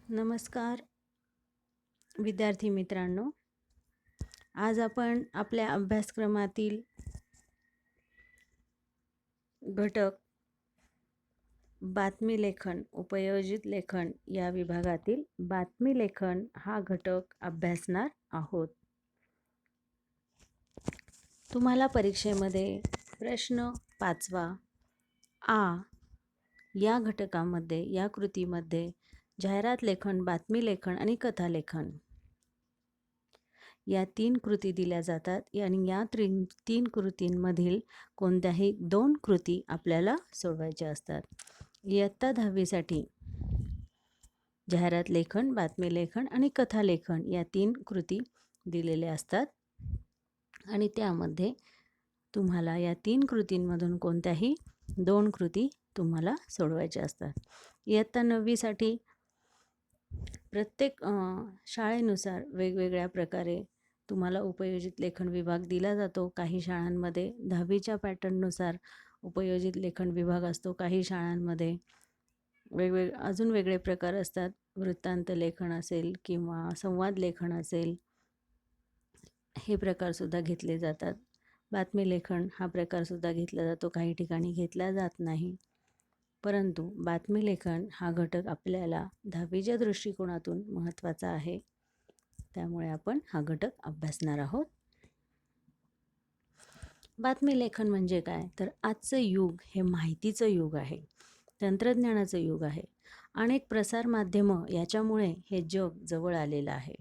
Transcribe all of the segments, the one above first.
नमस्कार विद्यार्थी मित्रांनो, आज आपण आपल्या अभ्यासक्रमातील घटक बातमी लेखन, उपयोजित लेखन या विभागातील बातमी लेखन हा घटक अभ्यासणार आहोत. तुम्हाला परीक्षेमध्ये प्रश्न 5वा आ या घटकामध्ये, या कृतीमध्ये जाहिरात लेखन, बातमी लेखन आणि कथा लेखन या 3 कृती दिल्या जातात आणि या 3 कृतींमधील कोणत्याही 2 कृती आपल्याला सोडवायच्या असतात. इयत्ता 10वीसाठी जाहिरात लेखन, बातमी लेखन आणि कथा लेखन या 3 कृती दिलेल्या असतात आणि त्यामध्ये तुम्हाला या 3 कृतींमधून कोणत्याही 2 कृती तुम्हाला सोडवायच्या असतात. इयत्ता 9वीसाठी प्रत्येक शाळेनुसार वेगवेगळ्या प्रकारे तुम्हाला उपयोजित लेखन विभाग दिला जातो. काही शाळांमध्ये 10वीच्या पॅटर्ननुसार उपयोजित लेखन विभाग असतो. काही शाळांमध्ये अजून वेगळे प्रकार असतात. वृत्तांत लेखन असेल किंवा संवाद लेखन असेल, हे प्रकारसुद्धा घेतले जातात. बातमी लेखन हा प्रकारसुद्धा घेतला जातो, काही ठिकाणी घेतला जात नाही. परंतु बातमी लेखन हा घटक आपल्याला 10वीच्या दृष्टिकोनातून महत्त्वाचा आहे, त्यामुळे आपण हा घटक अभ्यासणार आहोत. बातमी लेखन म्हणजे काय? तर आजचं युग हे माहितीचं युग आहे, तंत्रज्ञानाचं युग आहे. अनेक प्रसारमाध्यमं याच्यामुळे हे जग जवळ आलेलं आहे.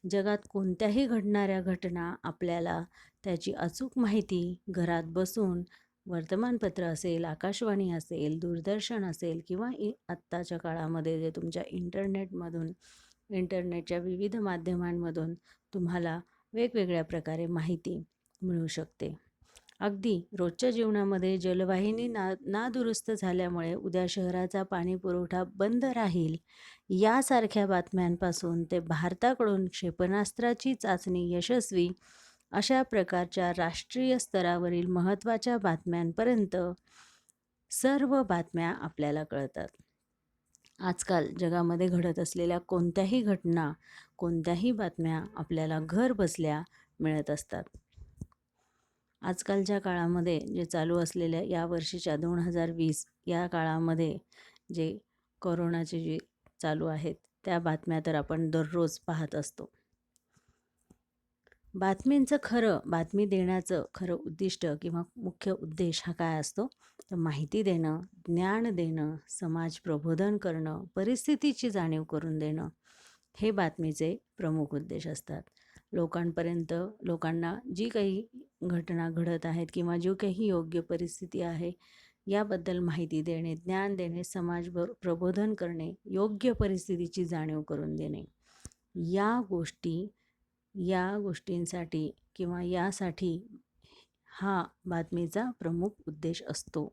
जगात कोणत्याही घडणाऱ्या घटना आपल्याला त्याची अचूक माहिती घरात बसून वर्तमानपत्र असेल, आकाशवाणी असेल, दूरदर्शन असेल किंवा आत्ताच्या काळामध्ये जे तुमच्या इंटरनेटच्या विविध माध्यमांमधून तुम्हाला वेगवेगळ्या प्रकारे माहिती मिळू शकते. अगदी रोजच्या जीवनामध्ये जलवाहिनी नादुरुस्त झाल्यामुळे उद्या शहराचा पाणी पुरवठा बंद राहील यासारख्या बातम्यांपासून ते भारताकडून क्षेपणास्त्राची चाचणी यशस्वी अशा प्रकारच्या राष्ट्रीय स्तरावरील महत्त्वाच्या बातम्यांपर्यंत सर्व बातम्या आपल्याला कळतात. आजकाल जगामध्ये घडत असलेल्या कोणत्याही घटना, कोणत्याही बातम्या आपल्याला घर बसल्या मिळत असतात. आजकालच्या काळामध्ये जे चालू असलेल्या या वर्षीच्या 2020 या काळामध्ये जे कोरोनाचे जे चालू आहेत त्या बातम्या तर आपण दररोज पाहत असतो. बातमी देण्याचं खरं उद्दिष्ट किंवा मुख्य उद्देश हा काय असतो? तर माहिती देणं, ज्ञान देणं, समाज प्रबोधन करणं, परिस्थितीची जाणीव करून देणं, हे बातमीचे प्रमुख उद्देश असतात. लोकांना जी काही घटना घडत आहेत किंवा जो काही योग्य परिस्थिती आहे याबद्दल माहिती देणे, ज्ञान देणे, समाज प्रबोधन करणे, योग्य परिस्थितीची जाणीव करून देणे, या गोष्टींसाठी किंवा यासाठी हा बातमीचा प्रमुख उद्देश असतो.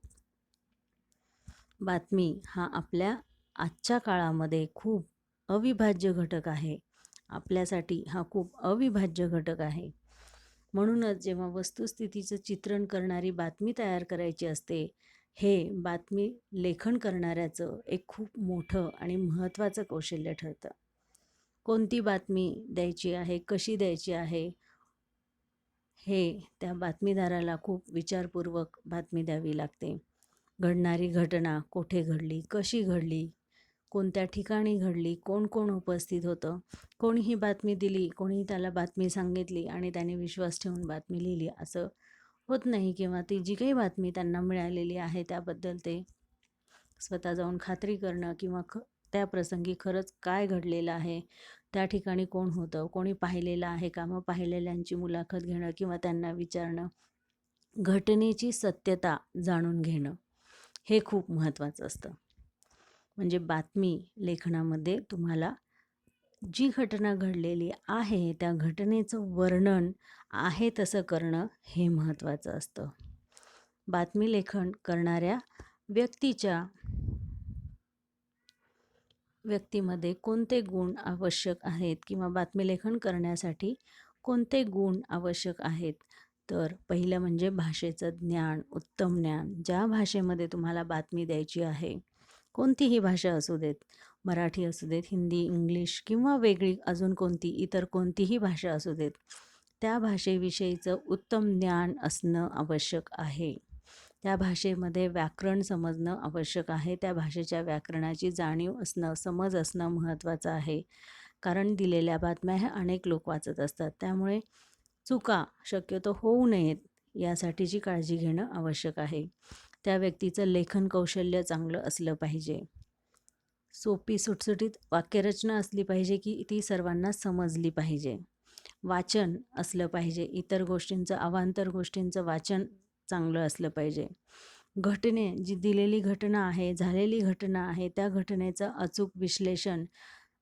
बातमी हा आपल्या आजच्या काळामध्ये खूप अविभाज्य घटक आहे. आपल्यासाठी हा खूप अविभाज्य घटक आहे. म्हणूनच जेव्हा वस्तुस्थितीचं चित्रण करणारी बातमी तयार करायची असते, हे बातमी लेखन करणाऱ्याचं एक खूप मोठं आणि महत्त्वाचं कौशल्य ठरतं. कोणती बातमी द्यायची आहे, कशी द्यायची आहे, हे त्या बातमीदाराला खूप विचारपूर्वक बातमी द्यावी लागते. घडणारी घटना कुठे घडली, कशी घडली, कोणत्या ठिकाणी घडली, कोण कोण उपस्थित होतं, कोणीही बातमी दिली, कोणी त्याला बातमी सांगितली आणि त्याने विश्वास ठेवून बातमी लिहिली असं होत नाही. किंवा ती जी काही बातमी त्यांना मिळालेली आहे त्याबद्दल ते स्वतः जाऊन खात्री करणं किंवा त्या प्रसंगी खरंच काय घडलेलं आहे, त्या ठिकाणी कोण होतं, कोणी पाहिलेलं आहे का, मग पाहिलेल्यांची मुलाखत घेणं किंवा त्यांना विचारणं, घटनेची सत्यता जाणून घेणं, हे खूप महत्त्वाचं असतं. म्हणजे बातमी लेखनामध्ये तुम्हाला जी घटना घडलेली आहे त्या घटनेचं वर्णन आहे तसं करणं हे महत्त्वाचं असतं. बातमी लेखन करणाऱ्या व्यक्तीमध्ये कोणते गुण आवश्यक आहेत किंवा बातमी लेखन करण्यासाठी कोणते गुण आवश्यक आहेत? तर पहिलं म्हणजे भाषेचं ज्ञान, उत्तम ज्ञान. ज्या भाषेमध्ये तुम्हाला बातमी द्यायची आहे, कोणतीही भाषा असू देत, मराठी असू देत, हिंदी, इंग्लिश किंवा वेगळी अजून कोणती इतर कोणतीही भाषा असू देत, त्या भाषेविषयीचं उत्तम ज्ञान असणं आवश्यक आहे. त्या भाषेमध्ये व्याकरण समजणं आवश्यक आहे. त्या भाषेच्या व्याकरणाची जाणीव असणं, समज असणं महत्त्वाचं आहे. कारण दिलेल्या बातम्या ह्या अनेक लोक वाचत असतात. त्यामुळे चुका शक्यतो होऊ नयेत यासाठीची काळजी घेणं आवश्यक आहे. त्या व्यक्तीचं लेखन कौशल्य चांगलं असलं पाहिजे. सोपी सुटसुटीत वाक्यरचना असली पाहिजे की ती सर्वांना समजली पाहिजे. वाचन असलं पाहिजे. इतर गोष्टींचं, अवांतर गोष्टींचं वाचन चांगलं असलं पाहिजे. जी दिलेली घटना आहे, झालेली घटना आहे, त्या घटनेचं अचूक विश्लेषण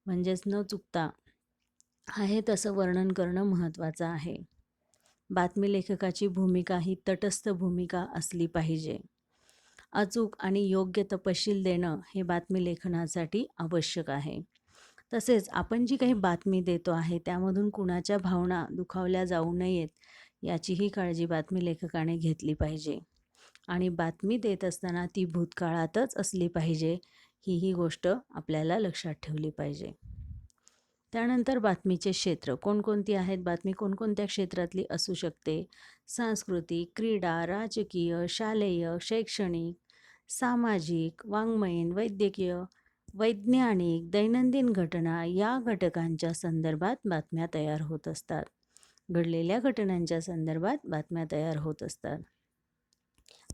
म्हणजेच न चुकता आहे तसं वर्णन करणं महत्त्वाचं आहे. बातमी लेखकाची भूमिका ही तटस्थ भूमिका असली पाहिजे. अचूक आणि योग्य तपशील देणं हे बातमी लेखनासाठी आवश्यक आहे. तसेच आपण जी काही बातमी देतो आहे त्यामधून कुणाच्या भावना दुखावल्या जाऊ नयेत याचीही काळजी बातमी लेखकाने घेतली पाहिजे. आणि बातमी देत असताना ती भूतकाळातच असली पाहिजे, ही गोष्ट आपल्याला लक्षात ठेवली पाहिजे. त्यानंतर बातमीचे क्षेत्र कोणकोणती आहेत, बातमी कोणकोणत्या क्षेत्रातली असू शकते? सांस्कृतिक, क्रीडा, राजकीय, शालेय, शैक्षणिक, सामाजिक, वाङ्मयीन, वैद्यकीय, वैज्ञानिक, दैनंदिन घटना या घटकांच्या संदर्भात बातम्या तयार होत असतात. घडलेल्या घटनांच्या संदर्भात बातम्या तयार होत असतात.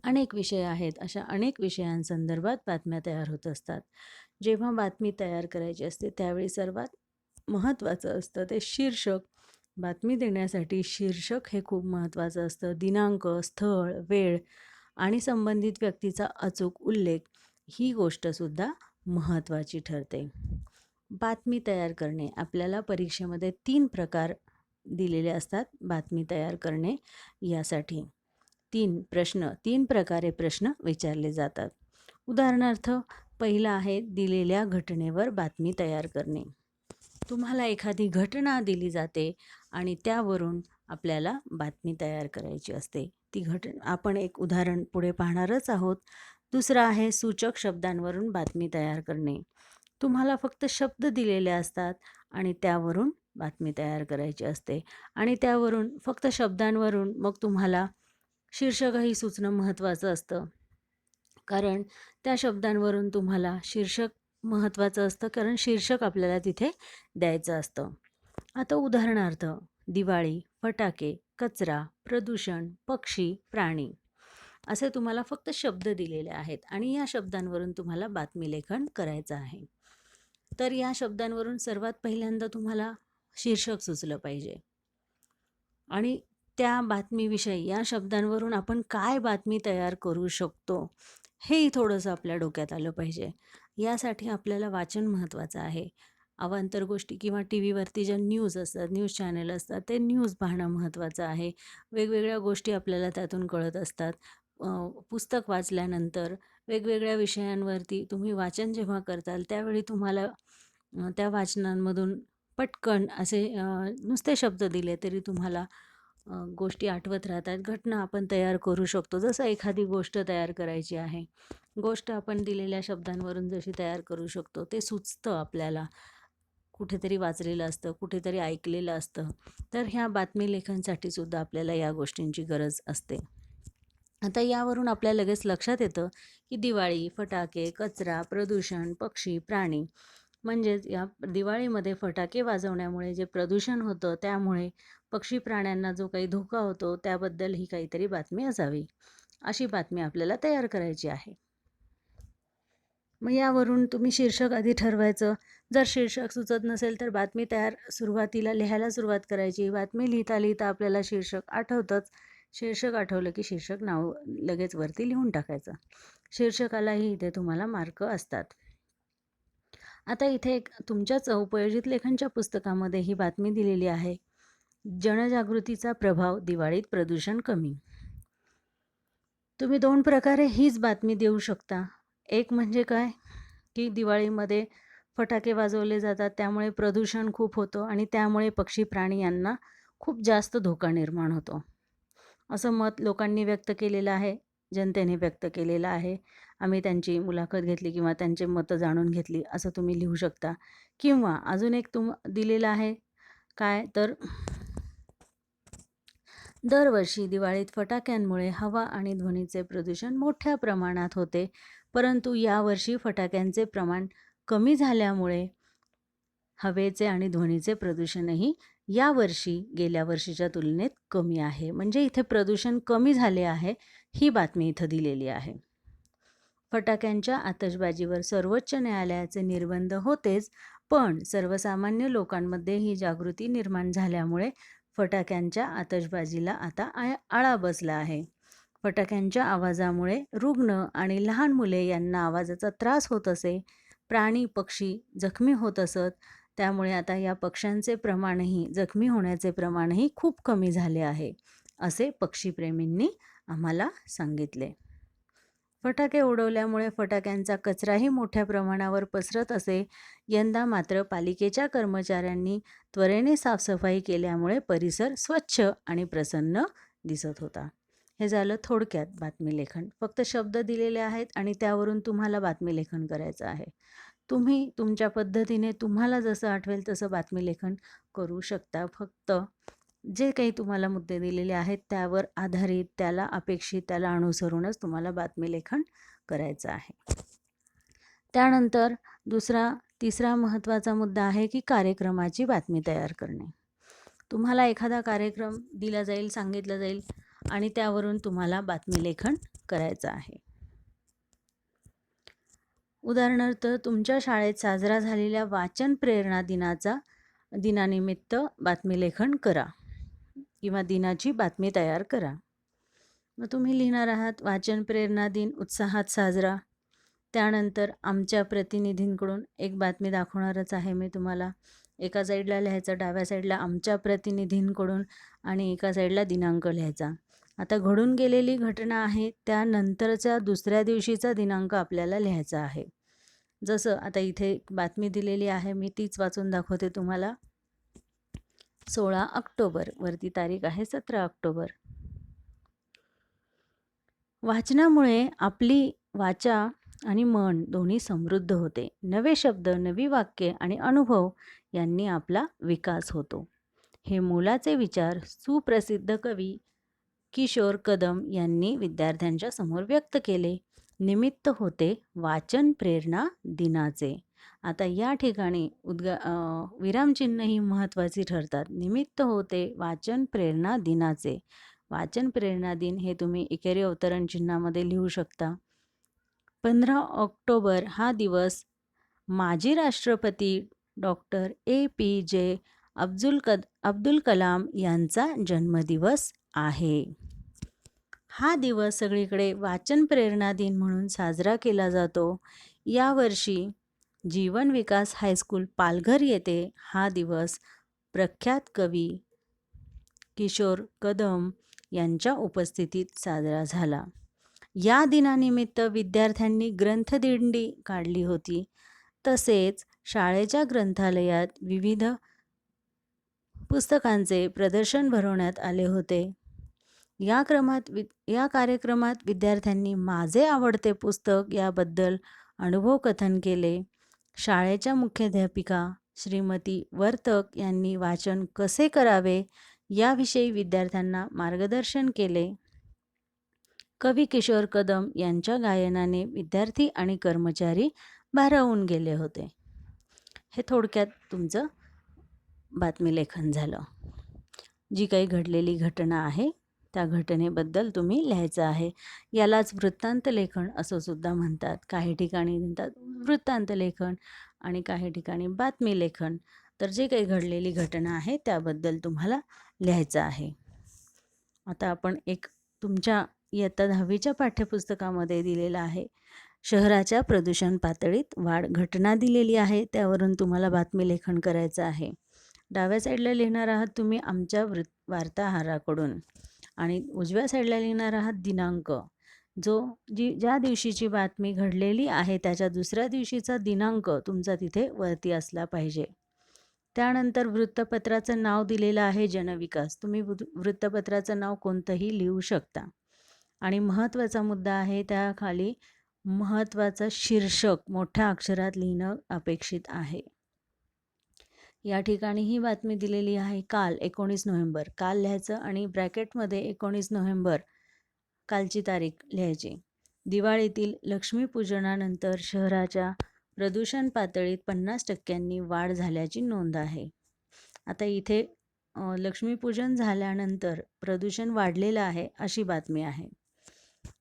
अनेक विषय आहेत, अशा अनेक विषयांसंदर्भात बातम्या तयार होत असतात. जेव्हा बातमी तयार करायची असते त्यावेळी सर्वात महत्त्वाचं असतं ते शीर्षक. बातमी देण्यासाठी शीर्षक हे खूप महत्त्वाचं असतं. दिनांक, स्थळ, वेळ आणि संबंधित व्यक्तीचा अचूक उल्लेख ही गोष्टसुद्धा महत्त्वाची ठरते. बातमी तयार करणे आपल्याला परीक्षेमध्ये 3 प्रकार दिलेले असतात बातमी तयार करणे यासाठी. 3 प्रकारे प्रश्न विचारले जातात. उदाहरणार्थ पहिला आहे दिलेल्या घटनेवर बातमी तयार करणे. तुम्हाला एखादी घटना दिली जाते आणि त्यावरून आपल्याला बातमी तयार करायची असते. ती आपण एक उदाहरण पुढे पाहणारच आहोत. दुसरा आहे सूचक शब्दांवरून बातमी तयार करणे. तुम्हाला फक्त शब्द दिलेले असतात आणि त्यावरून बातमी तयार करायची असते आणि त्यावरून फक्त शब्दांवरून मग तुम्हाला शीर्षकही सुचणं महत्त्वाचं असतं. कारण त्या शब्दांवरून तुम्हाला शीर्षक महत्त्वाचं असतं, कारण शीर्षक आपल्याला तिथे द्यायचं असतं. आता उदाहरणार्थ दिवाळी, फटाके, कचरा, प्रदूषण, पक्षी, प्राणी असे तुम्हाला फक्त शब्द दिलेले आहेत आणि या शब्दांवरून तुम्हाला बातमी लेखन करायचं आहे. तर या शब्दांवरून सर्वात पहिल्यांदा तुम्हाला शीर्षक सुचलं पाहिजे आणि त्या बातमीविषयी या शब्दांवरून आपण काय बातमी तयार करू शकतो हेही थोडंसं आपल्या डोक्यात आलं पाहिजे. यासाठी आपल्याला वाचन महत्त्वाचं आहे. अवांतर गोष्टी किंवा टी व्हीवरती ज्या न्यूज असतात, न्यूज चॅनल असतात, ते न्यूज पाहणं महत्त्वाचं आहे. वेगवेगळ्या गोष्टी आपल्याला त्यातून कळत असतात. पुस्तक वाचल्यानंतर वेगवेगळ्या विषयांवरती तुम्ही वाचन जेव्हा करताल त्यावेळी तुम्हाला त्या वाचनांमधून पटकन असे नुसते शब्द दिले तरी तुम्हाला गोष्टी आठवत राहतात. घटना आपण तयार करू शकतो. जसं एखादी गोष्ट तयार करायची आहे, गोष्ट आपण दिलेल्या शब्दांवरून जशी तयार करू शकतो ते सुचतं आपल्याला. कुठेतरी वाचलेलं असतं, कुठेतरी ऐकलेलं असतं. तर ह्या बातमी लेखनसाठी सुद्धा आपल्याला या गोष्टींची गरज असते. आता यावरून आपल्या लगेच लक्षात येतं की दिवाळी, फटाके, कचरा, प्रदूषण, पक्षी, प्राणी म्हणजेच या दिवाळीमध्ये फटाके वाजवण्यामुळे जे प्रदूषण होतं त्यामुळे पक्षी प्राण्यांना जो काही धोका होतो त्याबद्दल ही काहीतरी बातमी असावी. अशी बातमी आपल्याला तयार करायची आहे. मग यावरून तुम्ही शीर्षक आधी ठरवायचं. जर शीर्षक सुचत नसेल तर बातमी सुरुवातीला लिहायला सुरुवात करायची. बातमी लिहिता लिहिता आपल्याला शीर्षक आठवतंच. शीर्षक आठवलं की शीर्षक नाव लगेच वरती लिहून टाकायचं. शीर्षकालाही इथे तुम्हाला मार्क असतात. आता इथे एक तुमच्याच उपयोजित लेखनच्या पुस्तकामध्ये ही बातमी दिलेली आहे. जनजागृतीचा प्रभाव दिवाळीत प्रदूषण कमी. तुम्ही 2 प्रकारे हीच बातमी देऊ शकता. एक म्हणजे काय की दिवाळीमध्ये फटाके वाजवले जातात त्यामुळे प्रदूषण खूप होतं आणि त्यामुळे पक्षी प्राणी यांना खूप जास्त धोका निर्माण होतो. असं मत लोकांनी व्यक्त केलेलं आहे. जनतेने व्यक्त केलेला आहे. आम्ही त्यांची मुलाखत घेतली किंवा त्यांचे मतं जाणून घेतली असं तुम्ही लिहू शकता. किंवा अजून एक दिलेलं आहे काय तर दरवर्षी दिवाळीत फटाक्यांमुळे हवा आणि ध्वनीचे प्रदूषण मोठ्या प्रमाणात होते, परंतु यावर्षी फटाक्यांचे प्रमाण कमी झाल्यामुळे हवेचे आणि ध्वनीचे प्रदूषणही यावर्षी गेल्या वर्षीच्या तुलनेत कमी आहे. म्हणजे इथे प्रदूषण कमी झाले आहे, ही बातमी इथं दिलेली आहे. फटाक्यांच्या आतषबाजीवर सर्वोच्च न्यायालयाचे निर्बंध होतेच, पण सर्वसामान्य लोकांमध्ये ही जागृती निर्माण झाल्यामुळे फटाक्यांच्या आतषबाजीला आता आळा बसला आहे. फटाक्यांच्या आवाजामुळे रुग्ण आणि लहान मुले यांना आवाजाचा त्रास होत असे. प्राणी पक्षी जखमी होत असत. त्यामुळे आता या पक्ष्यांचे प्रमाणही जखमी होण्याचे प्रमाणही खूप कमी झाले आहे, असे पक्षीप्रेमींनी आम्हाला सांगितले. फटाके उडवल्यामुळे फटाक्यांचा कचराही मोठ्या प्रमाणावर पसरत असे. यंदा मात्र पालिकेच्या कर्मचाऱ्यांनी त्वरेने साफसफाई केल्यामुळे परिसर स्वच्छ आणि प्रसन्न दिसत होता. हे झालं थोडक्यात बातमीलेखन. फक्त शब्द दिलेले आहेत आणि त्यावरून तुम्हाला बातमीलेखन करायचं आहे. तुम्ही तुमच्या पद्धतीने तुम्हाला जसं आठवेल तसं बातमीलेखन करू शकता. फक्त जे काही तुम्हाला मुद्दे दिलेले आहेत त्यावर आधारित, त्याला अपेक्षित, त्याला अनुसरूनच तुम्हाला बातमीलेखन करायचं आहे. त्यानंतर तिसरा महत्त्वाचा मुद्दा आहे की कार्यक्रमाची बातमी तयार करणे. तुम्हाला एखादा कार्यक्रम दिला जाईल, सांगितलं जाईल आणि त्यावरून तुम्हाला बातमीलेखन करायचं आहे. उदाहरणार्थ तुमच्या शाळेत साजरा झालेल्या वाचन प्रेरणा दिनानिमित्त बातमीलेखन करा किंवा दिनाची बातमी तयार करा. मग तुम्ही लिहिणार आहात वाचन प्रेरणा दिन उत्साहात साजरा. त्यानंतर आमच्या प्रतिनिधींकडून एक बातमी दाखवणारच आहे मी तुम्हाला. एका साईडला लिहायचं, डाव्या साईडला आमच्या प्रतिनिधींकडून आणि एका साईडला दिनांक लिहायचा. आता घडून गेलेली घटना आहे त्यानंतरच्या दुसऱ्या दिवशीचा दिनांक आपल्याला लिहायचा आहे. जसं आता इथे बातमी दिलेली आहे, मी तीच वाचून दाखवते तुम्हाला. 16 ऑक्टोबर, वरती तारीख आहे 17 ऑक्टोबर. वाचनामुळे आपली वाचा आणि मन दोन्ही समृद्ध होते. नवे शब्द, नवी वाक्ये आणि अनुभव यांनी आपला विकास होतो. हे मोलाचे विचार सुप्रसिद्ध कवी किशोर कदम यांनी विद्यार्थ्यांच्या समोर व्यक्त केले. निमित्त होते वाचन प्रेरणा दिनाचे. आता या ठिकाणी विरामचिन्ह ही महत्त्वाची ठरतात. निमित्त होते वाचन प्रेरणा दिनाचे. वाचन प्रेरणा दिन हे तुम्ही एकेरी अवतरण चिन्हामध्ये लिहू शकता. 15 ऑक्टोबर हा दिवस माजी राष्ट्रपती डॉक्टर APJ अब्दुल कलाम यांचा जन्मदिवस आहे. हा दिवस सगळीकडे वाचन प्रेरणा दिन म्हणून साजरा केला जातो. यावर्षी जीवन विकास हायस्कूल पालघर येथे हा दिवस प्रख्यात कवी किशोर कदम यांच्या उपस्थितीत साजरा झाला. या दिनानिमित्त विद्यार्थ्यांनी ग्रंथदिंडी काढली होती. तसेच शाळेच्या ग्रंथालयात विविध पुस्तकांचे प्रदर्शन भरवण्यात आले होते. या कार्यक्रमात विद्यार्थ्यांनी माझे आवडते पुस्तक याबद्दल अनुभव कथन केले. शाळेच्या मुख्याध्यापिका श्रीमती वर्तक यांनी वाचन कसे करावे याविषयी विद्यार्थ्यांना मार्गदर्शन केले. कवी किशोर कदम यांच्या गायनाने विद्यार्थी आणि कर्मचारी भारावून गेले होते. हे थोडक्यात तुमचं बातमीलेखन झालं. जी काही घडलेली घटना आहे त्या घटनेबद्दल तुम्ही लिहायचं आहे. यालाच वृत्तांत लेखन असं सुद्धा म्हणतात. काही ठिकाणी म्हणतात वृत्तांत लेखन आणि काही ठिकाणी बातमी लेखन. तर जे काही घडलेली घटना आहे त्याबद्दल तुम्हाला लिहायचं आहे. आता आपण एक तुमच्या इयत्ता 10वीच्या पाठ्यपुस्तकामध्ये दिलेला आहे. शहराच्या प्रदूषण पातळीत वाढ घटना दिलेली आहे, त्यावरून तुम्हाला बातमी लेखन करायचं आहे. डाव्या साईडला लिहिणार आहात तुम्ही आमच्या वार्ताहराकडून आणि उजव्या साईडला लिहिणार आहात दिनांक. ज्या दिवशीची बातमी घडलेली आहे त्याच्या दुसऱ्या दिवशीचा दिनांक तुमचा तिथे वरती असला पाहिजे. त्यानंतर वृत्तपत्राचं नाव दिलेलं आहे जनविकास. तुम्ही वृत्तपत्राचं नाव कोणतंही लिहू शकता. आणि महत्त्वाचा मुद्दा आहे त्याखाली महत्त्वाचं शीर्षक मोठ्या अक्षरात लिहिणं अपेक्षित आहे. या ठिकाणी ही बातमी दिलेली आहे काल 19 नोव्हेंबर. काल लिहायचं आणि ब्रॅकेटमध्ये 19 नोव्हेंबर कालची तारीख लिहायची. दिवाळीतील लक्ष्मीपूजनानंतर शहराच्या प्रदूषण पातळीत 50% वाढ झाल्याची नोंद आहे. आता इथे लक्ष्मीपूजन झाल्यानंतर प्रदूषण वाढलेलं आहे अशी बातमी आहे.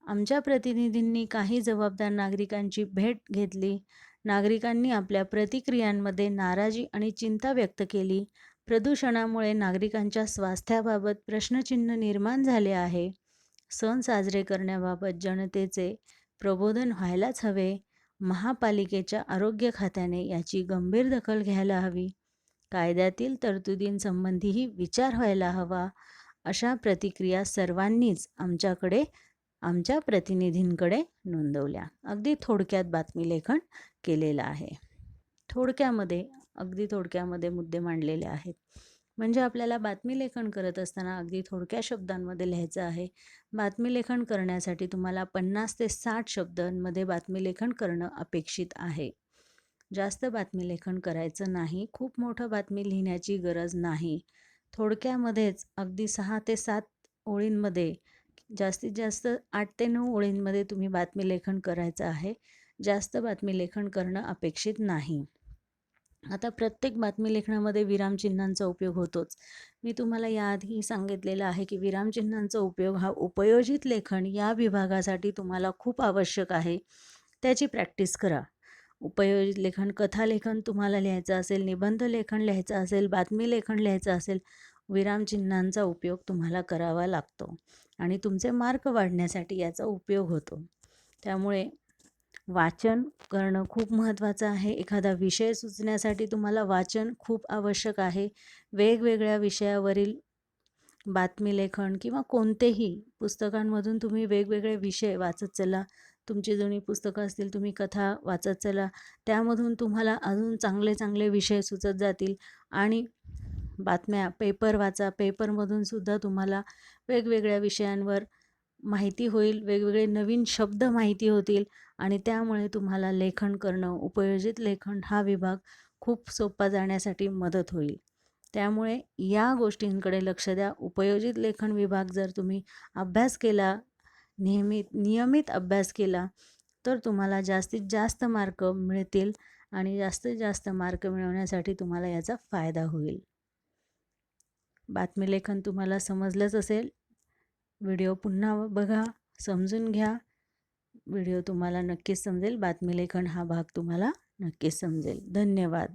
आमच्या प्रतिनिधींनी काही जबाबदार नागरिकांची भेट घेतली. नागरिकांनी आपल्या प्रतिक्रियांमध्ये नाराजी आणि चिंता व्यक्त केली. प्रदूषणामुळे नागरिकांच्या स्वास्थ्याबाबत प्रश्नचिन्ह निर्माण झाले आहे. सण साजरे करण्याबाबत जनतेचे प्रबोधन व्हायलाच हवे. महापालिकेच्या आरोग्य खात्याने याची गंभीर दखल घ्यायला हवी. कायद्यातील तरतुदींसंबंधीही विचार व्हायला हवा. अशा प्रतिक्रिया सर्वांनीच आमच्या प्रतिनिधींकडे नोंदवल्या. अगदी थोडक्यात बातमी लेखन केलेलं आहे. अगदी थोडक्यामध्ये मुद्दे मांडलेले आहेत. म्हणजे आपल्याला बातमी लेखन करत असताना अगदी थोडक्या शब्दांमध्ये लिहायचं आहे. बातमी लेखन करण्यासाठी तुम्हाला 50 ते 60 शब्दांमध्ये बातमी लेखन करणं अपेक्षित आहे. जास्त बातमी लेखन करायचं नाही. खूप मोठं बातमी लिहिण्याची गरज नाही. थोडक्यामध्येच अगदी 6 ते 7 ओळींमध्ये, जास्तीत जास्त 8 ते 9 ओळींमध्ये तुम्ही बातमी लेखन करायचं आहे. जास्त बातमी लेखन करणं अपेक्षित नाही. आता प्रत्येक बातमी लेखनामध्ये विरामचिन्हांचा उपयोग होतोच. मी तुम्हाला याआधी सांगितलेलं आहे की विरामचिन्हांचा उपयोग हा उपयोजित लेखन या विभागासाठी तुम्हाला खूप आवश्यक आहे. त्याची प्रॅक्टिस करा. उपयोजित लेखन, कथालेखन तुम्हाला लिहायचं असेल, निबंध लेखन लिहायचं असेल, बातमी लेखन लिहायचं असेल, विरामचिन्हांचा उपयोग तुम्हाला करावा लागतो आणि तुमचे मार्क वाढण्यासाठी याचा उपयोग होतो. त्यामुळे वाचन करणं खूप महत्त्वाचं आहे. एखादा विषय सुचण्यासाठी तुम्हाला वाचन खूप आवश्यक आहे. वेगवेगळ्या विषयावरील बातमी लेखन किंवा कोणतेही पुस्तकांमधून तुम्ही वेगवेगळे विषय वाचत चला. तुमची जुनी पुस्तकं असतील, तुम्ही कथा वाचत चला. त्यामधून तुम्हाला अजून चांगले चांगले विषय सुचत जातील आणि बातम्या, पेपर वाचा. पेपरमधून सुद्धा तुम्हाला वेगवेगळ्या विषयांवर माहिती होईल, वेगवेगळे नवीन शब्द माहिती होतील आणि त्यामुळे तुम्हाला लेखन करणं, उपयोजित लेखन हा विभाग खूप सोपा जाण्यासाठी मदत होईल. त्यामुळे या गोष्टींकडे लक्ष द्या. उपयोजित लेखन विभाग जर तुम्ही अभ्यास केला, नियमित अभ्यास केला तर तुम्हाला जास्तीत जास्त मार्क मिळतील आणि जास्तीत जास्त मार्क मिळवण्यासाठी तुम्हाला याचा फायदा होईल. बातमी लेखन तुम्हाला समजलंच असेल. व्हिडिओ पुन्हा बघा, समजून घ्या. व्हिडिओ तुम्हाला नक्कीच समजेल. बातमी लेखन हा भाग तुम्हाला नक्कीच समजेल. धन्यवाद.